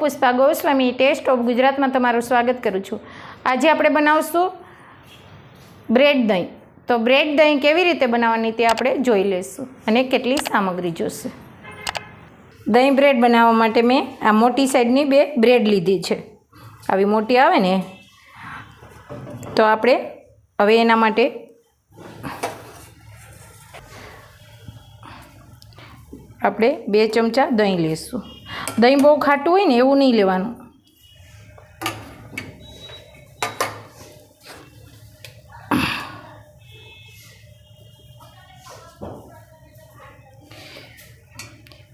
Pushpa Goswami test of ગુજરાતમાં તમારું સ્વાગત કરું છું। આજે આપણે બનાવશું બ્રેડ દહીં। તો બ્રેડ દહીં કેવી રીતે બનાવવાની તે આપણે જોઈ લઈશું અને કેટલી સામગ્રી જોશે। દહીં બ્રેડ બનાવવા માટે મેં આ મોટી સાઈડની 2 બ્રેડ લીધી છે। આવી મોટી આવે ને તો આપણે હવે એના માટે આપણે 2 ચમચા દહીં લઈશું। દહીં બહુ ખાટું હોય ને એવું નહીં લેવાનું।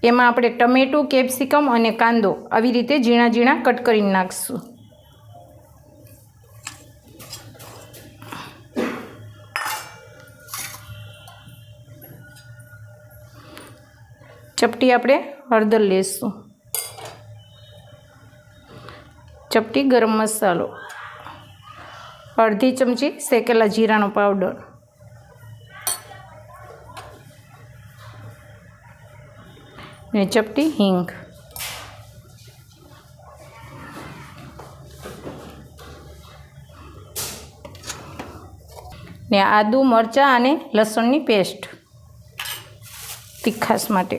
એમાં આપણે ટમેટું, કેપ્સિકમ અને કાંદો આવી રીતે ઝીણા ઝીણા કટ કરીને નાખીશું। ચપટી આપણે હળદર લેશું, ચપટી ગરમ મસાલો, અડધી ચમચી શેકેલા જીરાનો પાવડર, ને ચપટી હિંગ, ને આદુ મરચાં અને લસણની પેસ્ટ તીખાશ માટે,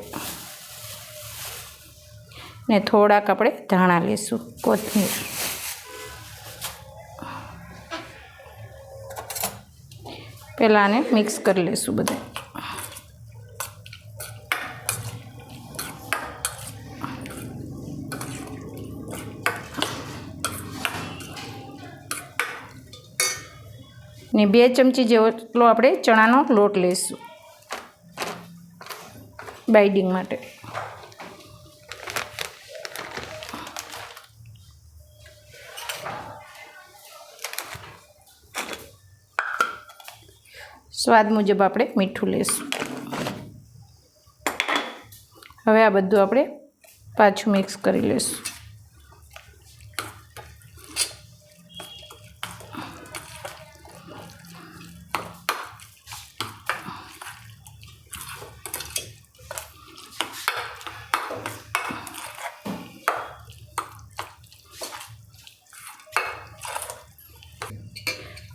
ને થોડાક આપણે ધાણા લઈશું, કોથમીર, પહેલાં આને મિક્સ કરી લઈશું બધું। ને 2 ચમચી જેટલો આપણે ચણાનો લોટ લઈશું બાઇડિંગ માટે। સ્વાદ મુજબ આપણે મીઠું લઈશું। હવે આ બધું આપણે પાછું મિક્સ કરી લઈશું।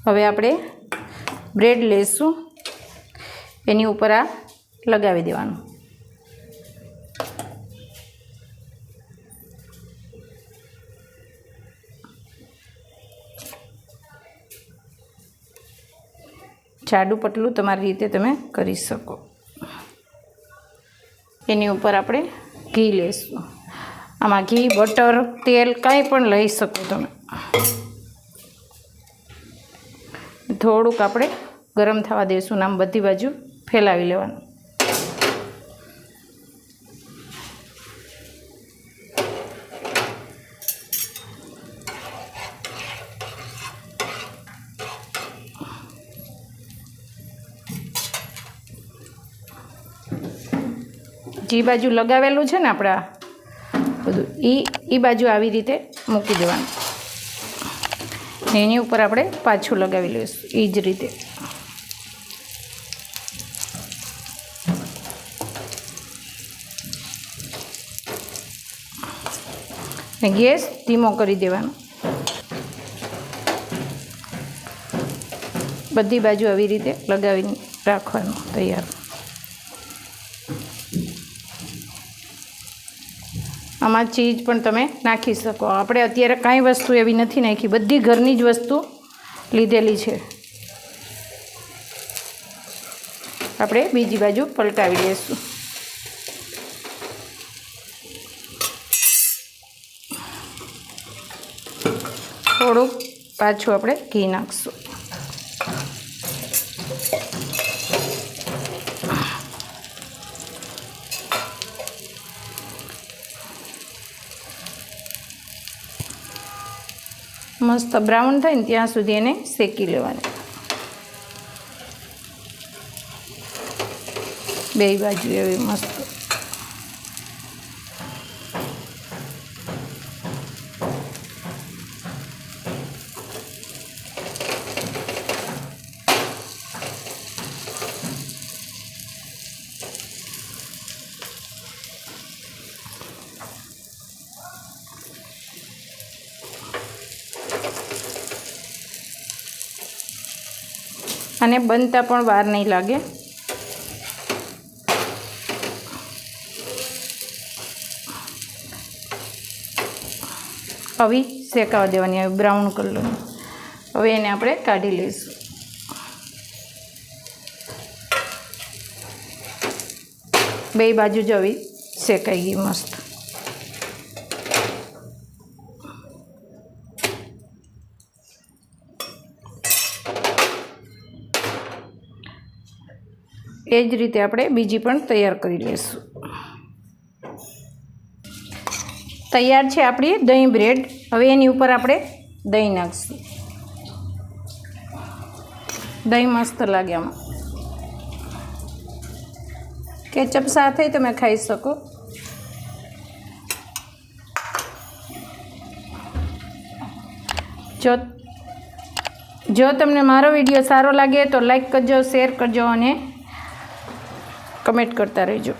હવે આપણે બ્રેડ લઈશું, એની ઉપર આ લગાવી દેવાનું। જાડું પતલું તમારી રીતે તમે કરી શકો। એની ઉપર આપણે ઘી લઈશું। આમાં ઘી, બટર, તેલ કાંઈ પણ લઈ શકો તમે। થોડુંક આપણે ગરમ થવા દઈશું ને આમ બધી બાજુ ફેલાવી લેવાનું। જે બાજુ લગાવેલું છે ને આપણે આ બધું એ બાજુ આવી રીતે મૂકી દેવાનું, એની ઉપર આપણે પાછું લગાવી લઈશું એ જ રીતે। ને ગેસ ધીમો કરી દેવાનો। બધી બાજુ આવી રીતે લગાવીને રાખવાનું તૈયાર। આમાં ચીઝ પણ તમે નાખી શકો। આપણે અત્યારે કાંઈ વસ્તુ એવી નથી નાખી, બધી ઘરની જ વસ્તુ લીધેલી છે। આપણે બીજી બાજુ પલટાવી દઈશું। થોડુંક પાછું આપણે ઘી નાખીશું। મસ્ત બ્રાઉન થાય ને ત્યાં સુધી એને શેકી લેવાની, 2 બાજુ એવી મસ્ત। અને બનતા પણ વાર નહીં લાગે. આવી શેકાવા દેવાની, આવી બ્રાઉન કલરની. હવે એને આપણે કાઢી લઈશું. બે બાજુ જ આવી શેકાઈ ગઈ મસ્ત. એ જ રીતે આપણે બીજી પણ તૈયાર કરી લઈશું. તૈયાર છે આપણી દહીં બ્રેડ. હવે એની ઉપર આપણે દહીં નાખીશું. દહીં મસ્ત લાગે આમાં. કેચઅપ સાથે તમે ખાઈ શકો. જો તમને મારો વિડીયો સારો લાગે તો લાઈક કરજો, શેર કરજો અને કમેન્ટ કરતા રહેજો.